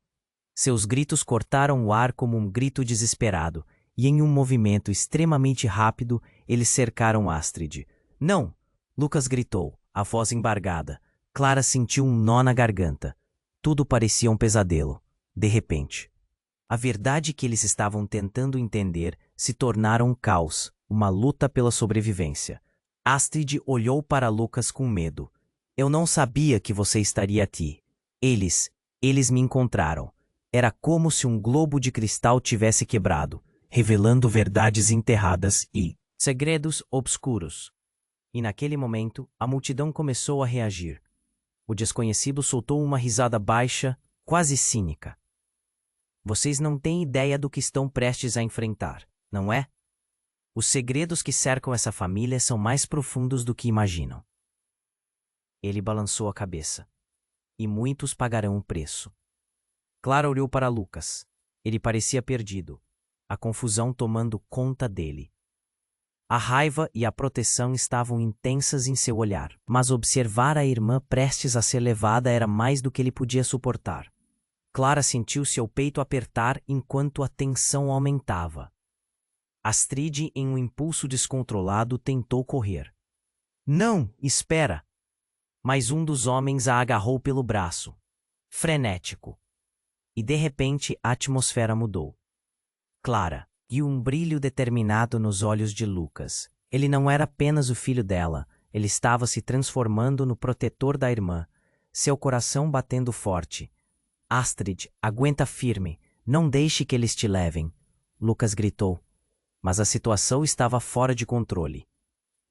Seus gritos cortaram o ar como um grito desesperado, e em um movimento extremamente rápido, eles cercaram Astrid. Não! Lucas gritou, a voz embargada. Clara sentiu um nó na garganta. Tudo parecia um pesadelo. De repente, a verdade que eles estavam tentando entender se tornara um caos, uma luta pela sobrevivência. Astrid olhou para Lucas com medo. Eu não sabia que você estaria aqui. Eles me encontraram. Era como se um globo de cristal tivesse quebrado, revelando verdades enterradas e segredos obscuros. E naquele momento, a multidão começou a reagir. O desconhecido soltou uma risada baixa, quase cínica. Vocês não têm ideia do que estão prestes a enfrentar, não é? Os segredos que cercam essa família são mais profundos do que imaginam. Ele balançou a cabeça. E muitos pagarão o preço. Clara olhou para Lucas. Ele parecia perdido, a confusão tomando conta dele. A raiva e a proteção estavam intensas em seu olhar, mas observar a irmã prestes a ser levada era mais do que ele podia suportar. Clara sentiu seu peito apertar enquanto a tensão aumentava. Astrid, em um impulso descontrolado, tentou correr. Não, espera! Mas um dos homens a agarrou pelo braço. Frenético. E de repente a atmosfera mudou. Clara, e um brilho determinado nos olhos de Lucas. Ele não era apenas o filho dela, ele estava se transformando no protetor da irmã, seu coração batendo forte. Astrid, aguenta firme, não deixe que eles te levem, Lucas gritou. Mas a situação estava fora de controle.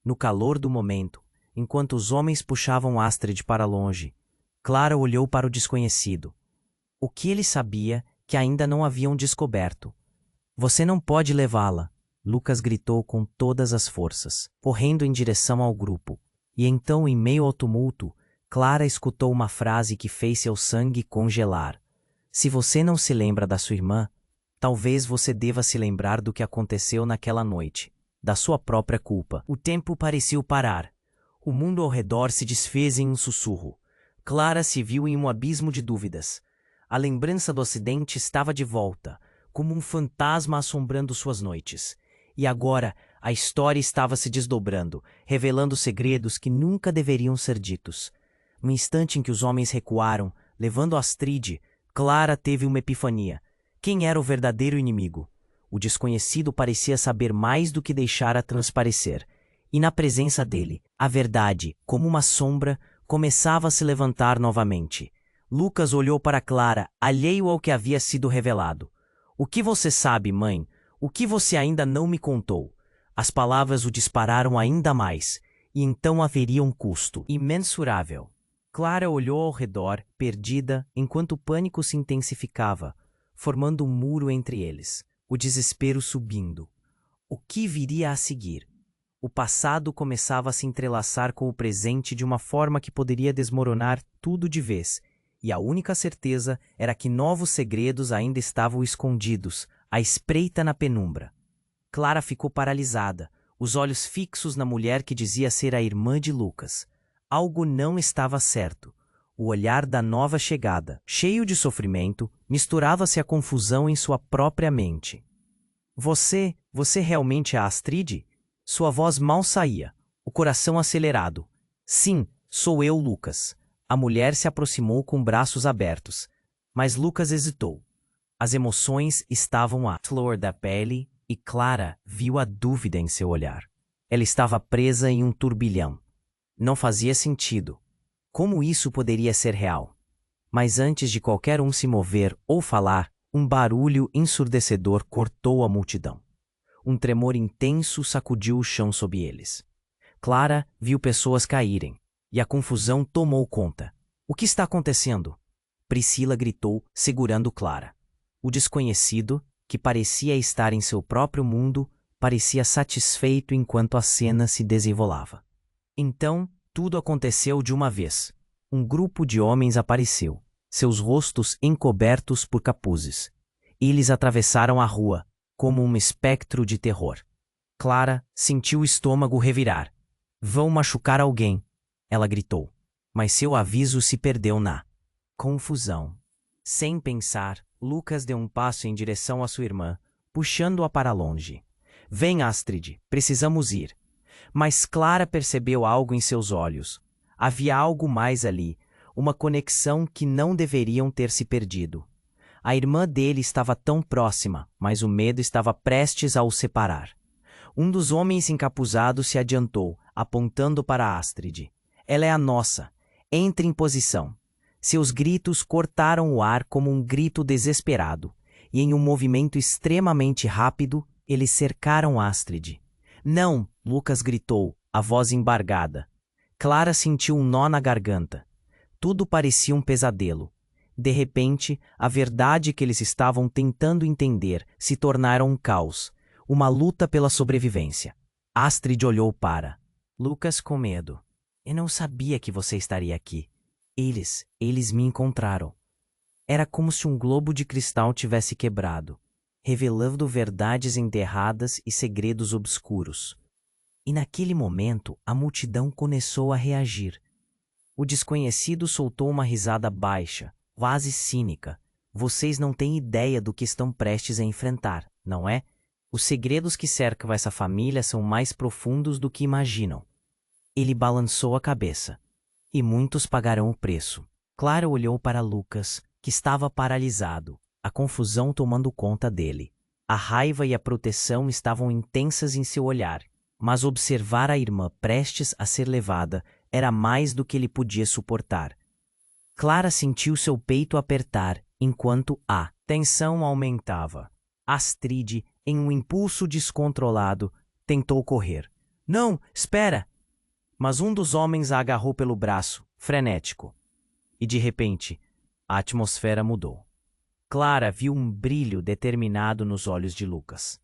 No calor do momento, enquanto os homens puxavam Astrid para longe, Clara olhou para o desconhecido. O que ele sabia que ainda não haviam descoberto? Você não pode levá-la, Lucas gritou com todas as forças, correndo em direção ao grupo. E então, em meio ao tumulto, Clara escutou uma frase que fez seu sangue congelar. Se você não se lembra da sua irmã, talvez você deva se lembrar do que aconteceu naquela noite, da sua própria culpa. O tempo pareceu parar. O mundo ao redor se desfez em um sussurro. Clara se viu em um abismo de dúvidas. A lembrança do acidente estava de volta, como um fantasma assombrando suas noites. E agora, a história estava se desdobrando, revelando segredos que nunca deveriam ser ditos. No instante em que os homens recuaram, levando Astrid, Clara teve uma epifania. Quem era o verdadeiro inimigo? O desconhecido parecia saber mais do que deixara transparecer. E na presença dele, a verdade, como uma sombra, começava a se levantar novamente. Lucas olhou para Clara, alheio ao que havia sido revelado. "O que você sabe, mãe? O que você ainda não me contou?" As palavras o dispararam ainda mais, e então haveria um custo imensurável. Clara olhou ao redor, perdida, enquanto o pânico se intensificava, formando um muro entre eles, o desespero subindo. O que viria a seguir? O passado começava a se entrelaçar com o presente de uma forma que poderia desmoronar tudo de vez, e a única certeza era que novos segredos ainda estavam escondidos, à espreita na penumbra. Clara ficou paralisada, os olhos fixos na mulher que dizia ser a irmã de Lucas. Algo não estava certo. O olhar da nova chegada, cheio de sofrimento, misturava-se à confusão em sua própria mente. Você realmente é a Astrid?" Sua voz mal saía, o coração acelerado. "Sim, sou eu, Lucas." A mulher se aproximou com braços abertos, mas Lucas hesitou. As emoções estavam à flor da pele e Clara viu a dúvida em seu olhar. Ela estava presa em um turbilhão. Não fazia sentido. Como isso poderia ser real? Mas antes de qualquer um se mover ou falar, um barulho ensurdecedor cortou a multidão. Um tremor intenso sacudiu o chão sob eles. Clara viu pessoas caírem, e a confusão tomou conta. "O que está acontecendo?" Priscila gritou, segurando Clara. O desconhecido, que parecia estar em seu próprio mundo, parecia satisfeito enquanto a cena se desenrolava. Então, tudo aconteceu de uma vez. Um grupo de homens apareceu, seus rostos encobertos por capuzes. Eles atravessaram a rua, como um espectro de terror. Clara sentiu o estômago revirar. "Vão machucar alguém", ela gritou. Mas seu aviso se perdeu na confusão. Sem pensar, Lucas deu um passo em direção à sua irmã, puxando-a para longe. "Vem, Astrid, precisamos ir." Mas Clara percebeu algo em seus olhos. Havia algo mais ali, uma conexão que não deveriam ter se perdido. A irmã dele estava tão próxima, mas o medo estava prestes a os separar. Um dos homens encapuzados se adiantou, apontando para Astrid. "Ela é a nossa. Entre em posição." Seus gritos cortaram o ar como um grito desesperado, e em um movimento extremamente rápido, eles cercaram Astrid. "Não!" Lucas gritou, a voz embargada. Clara sentiu um nó na garganta. Tudo parecia um pesadelo. De repente, a verdade que eles estavam tentando entender se tornara um caos, uma luta pela sobrevivência. Astrid olhou para Lucas com medo. "Eu não sabia que você estaria aqui. Eles me encontraram." Era como se um globo de cristal tivesse quebrado, revelando verdades enterradas e segredos obscuros. E naquele momento, a multidão começou a reagir. O desconhecido soltou uma risada baixa, quase cínica. "Vocês não têm ideia do que estão prestes a enfrentar, não é? Os segredos que cercam essa família são mais profundos do que imaginam." Ele balançou a cabeça. "E muitos pagarão o preço." Clara olhou para Lucas, que estava paralisado, a confusão tomando conta dele. A raiva e a proteção estavam intensas em seu olhar, mas observar a irmã prestes a ser levada era mais do que ele podia suportar. Clara sentiu seu peito apertar enquanto a tensão aumentava. Astrid, em um impulso descontrolado, tentou correr. "Não, espera!" Mas um dos homens a agarrou pelo braço, frenético. E de repente, a atmosfera mudou. Clara viu um brilho determinado nos olhos de Lucas.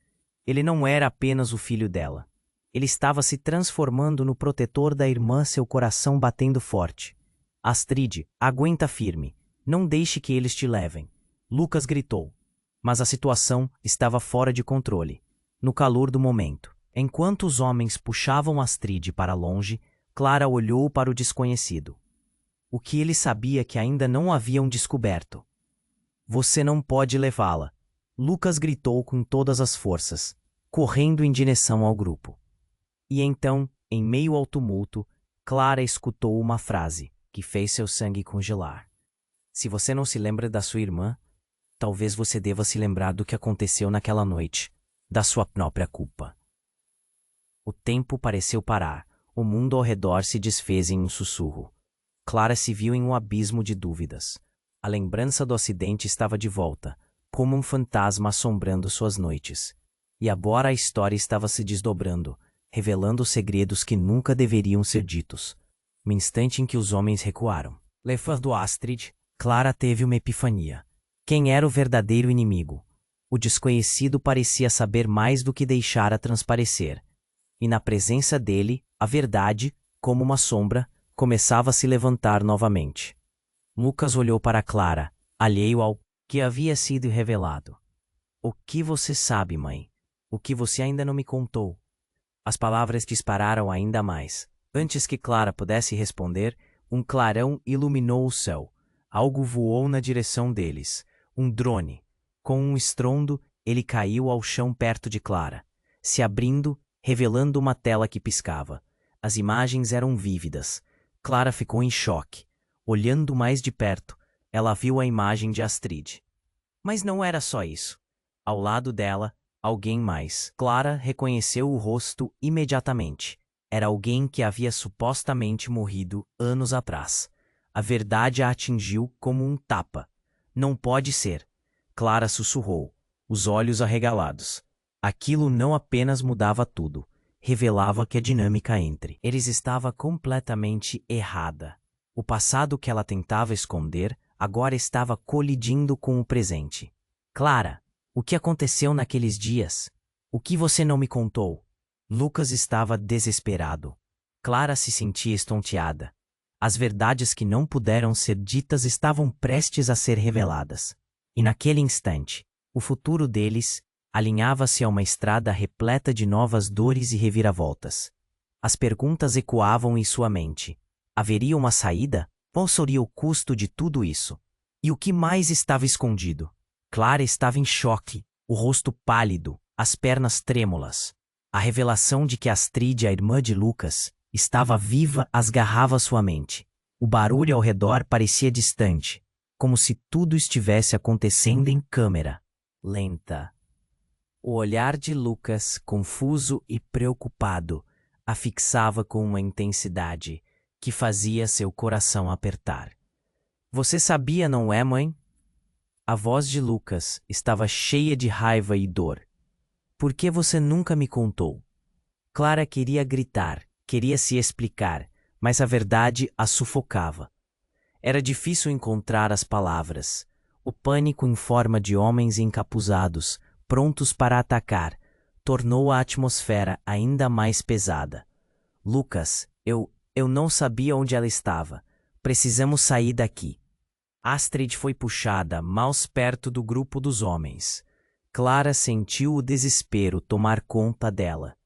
Ele não era apenas o filho dela. Ele estava se transformando no protetor da irmã, seu coração batendo forte. "Astrid, aguenta firme. Não deixe que eles te levem." Lucas gritou. Mas a situação estava fora de controle. No calor do momento, enquanto os homens puxavam Astrid para longe, Clara olhou para o desconhecido. O que ele sabia que ainda não haviam descoberto. Você não pode levá-la. Lucas gritou com todas as forças, correndo em direção ao grupo. E então, em meio ao tumulto, Clara escutou uma frase que fez seu sangue congelar. Se você não se lembra da sua irmã, talvez você deva se lembrar do que aconteceu naquela noite, da sua própria culpa. O tempo pareceu parar, o mundo ao redor se desfez em um sussurro. Clara se viu em um abismo de dúvidas. A lembrança do acidente estava de volta, como um fantasma assombrando suas noites. E agora a história estava se desdobrando, revelando segredos que nunca deveriam ser ditos. No instante em que os homens recuaram, levando Astrid, Clara teve uma epifania. Quem era o verdadeiro inimigo? O desconhecido parecia saber mais do que deixara transparecer. E na presença dele, a verdade, como uma sombra, começava a se levantar novamente. Lucas olhou para Clara, alheio ao que havia sido revelado. O que você sabe, mãe? O que você ainda não me contou? As palavras dispararam ainda mais. Antes que Clara pudesse responder, um clarão iluminou o céu. Algo voou na direção deles. Um drone. Com um estrondo, ele caiu ao chão perto de Clara, se abrindo, revelando uma tela que piscava. As imagens eram vívidas. Clara ficou em choque. Olhando mais de perto, ela viu a imagem de Astrid. Mas não era só isso. Ao lado dela, alguém mais. Clara reconheceu o rosto imediatamente. Era alguém que havia supostamente morrido anos atrás. A verdade a atingiu como um tapa. Não pode ser. Clara sussurrou, os olhos arregalados. Aquilo não apenas mudava tudo, revelava que a dinâmica entre eles estava completamente errada. O passado que ela tentava esconder agora estava colidindo com o presente. Clara, o que aconteceu naqueles dias? O que você não me contou? Lucas estava desesperado. Clara se sentia estonteada. As verdades que não puderam ser ditas estavam prestes a ser reveladas. E naquele instante, o futuro deles alinhava-se a uma estrada repleta de novas dores e reviravoltas. As perguntas ecoavam em sua mente. Haveria uma saída? Qual seria o custo de tudo isso? E o que mais estava escondido? Clara estava em choque, o rosto pálido, as pernas trêmulas. A revelação de que Astrid, a irmã de Lucas, estava viva esgarrava sua mente. O barulho ao redor parecia distante, como se tudo estivesse acontecendo em câmera lenta. O olhar de Lucas, confuso e preocupado, a fixava com uma intensidade que fazia seu coração apertar. Você sabia, não é, mãe? A voz de Lucas estava cheia de raiva e dor. Por que você nunca me contou? Clara queria gritar, queria se explicar, mas a verdade a sufocava. Era difícil encontrar as palavras. O pânico em forma de homens encapuzados, prontos para atacar, tornou a atmosfera ainda mais pesada. Lucas, eu não sabia onde ela estava. Precisamos sair daqui. Astrid foi puxada mais perto do grupo dos homens. Clara sentiu o desespero tomar conta dela.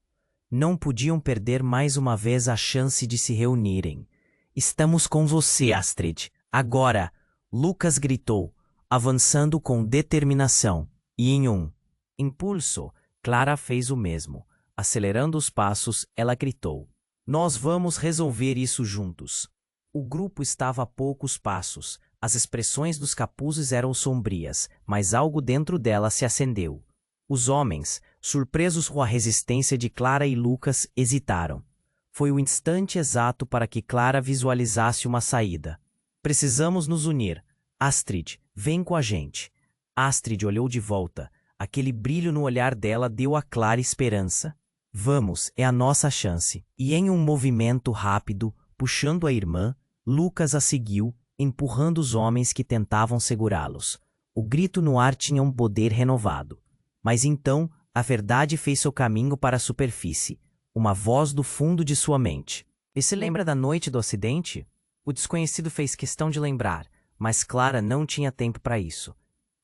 Não podiam perder mais uma vez a chance de se reunirem. Estamos com você, Astrid. Agora! Lucas gritou, avançando com determinação. E em um impulso, Clara fez o mesmo. Acelerando os passos, ela gritou. Nós vamos resolver isso juntos. O grupo estava a poucos passos. As expressões dos capuzes eram sombrias, mas algo dentro dela se acendeu. Os homens, surpresos com a resistência de Clara e Lucas, hesitaram. Foi o instante exato para que Clara visualizasse uma saída. Precisamos nos unir. Astrid, vem com a gente. Astrid olhou de volta. Aquele brilho no olhar dela deu a Clara esperança. Vamos, é a nossa chance. E em um movimento rápido, puxando a irmã, Lucas a seguiu, empurrando os homens que tentavam segurá-los. O grito no ar tinha um poder renovado. Mas então, a verdade fez seu caminho para a superfície. Uma voz do fundo de sua mente. E se lembra da noite do acidente? O desconhecido fez questão de lembrar, mas Clara não tinha tempo para isso.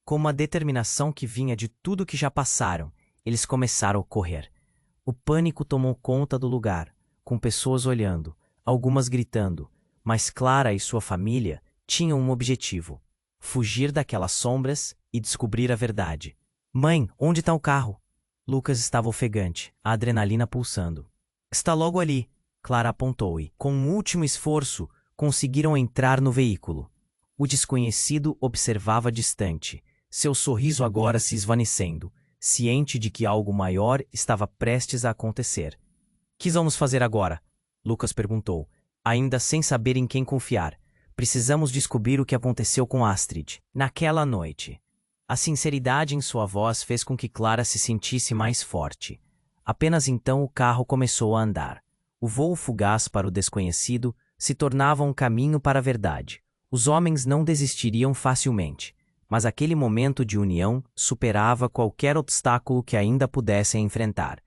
Com uma determinação que vinha de tudo que já passaram, eles começaram a correr. O pânico tomou conta do lugar, com pessoas olhando, algumas gritando, mas Clara e sua família tinham um objetivo: fugir daquelas sombras e descobrir a verdade. Mãe, onde está o carro? Lucas estava ofegante, a adrenalina pulsando. Está logo ali, Clara apontou e, com um último esforço, conseguiram entrar no veículo. O desconhecido observava distante, seu sorriso agora se esvanecendo, ciente de que algo maior estava prestes a acontecer. Que vamos fazer agora? Lucas perguntou, ainda sem saber em quem confiar. Precisamos descobrir o que aconteceu com Astrid naquela noite. A sinceridade em sua voz fez com que Clara se sentisse mais forte. Apenas então o carro começou a andar. O voo fugaz para o desconhecido se tornava um caminho para a verdade. Os homens não desistiriam facilmente, mas aquele momento de união superava qualquer obstáculo que ainda pudessem enfrentar.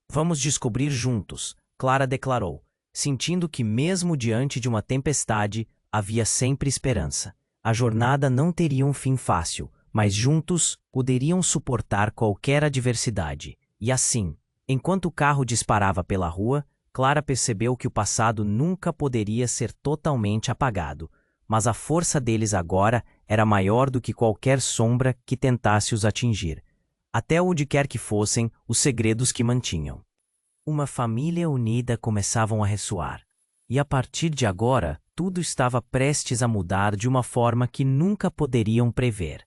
Vamos descobrir juntos, Clara declarou, sentindo que mesmo diante de uma tempestade, havia sempre esperança. A jornada não teria um fim fácil, mas juntos poderiam suportar qualquer adversidade. E assim, enquanto o carro disparava pela rua, Clara percebeu que o passado nunca poderia ser totalmente apagado, mas a força deles agora era maior do que qualquer sombra que tentasse os atingir. Até onde quer que fossem, os segredos que mantinham. Uma família unida começavam a ressoar. E a partir de agora, tudo estava prestes a mudar de uma forma que nunca poderiam prever.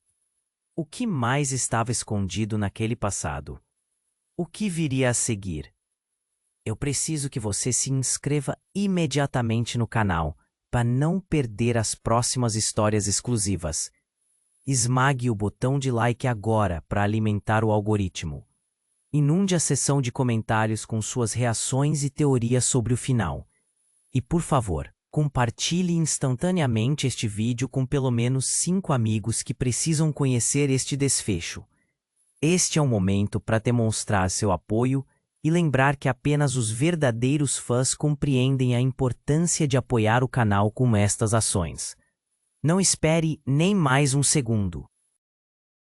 O que mais estava escondido naquele passado? O que viria a seguir? Eu preciso que você se inscreva imediatamente no canal para não perder as próximas histórias exclusivas. Esmague o botão de like agora para alimentar o algoritmo. Inunde a seção de comentários com suas reações e teorias sobre o final. E, por favor, compartilhe instantaneamente este vídeo com pelo menos 5 amigos que precisam conhecer este desfecho. Este é o momento para demonstrar seu apoio e lembrar que apenas os verdadeiros fãs compreendem a importância de apoiar o canal com estas ações. Não espere nem mais um segundo.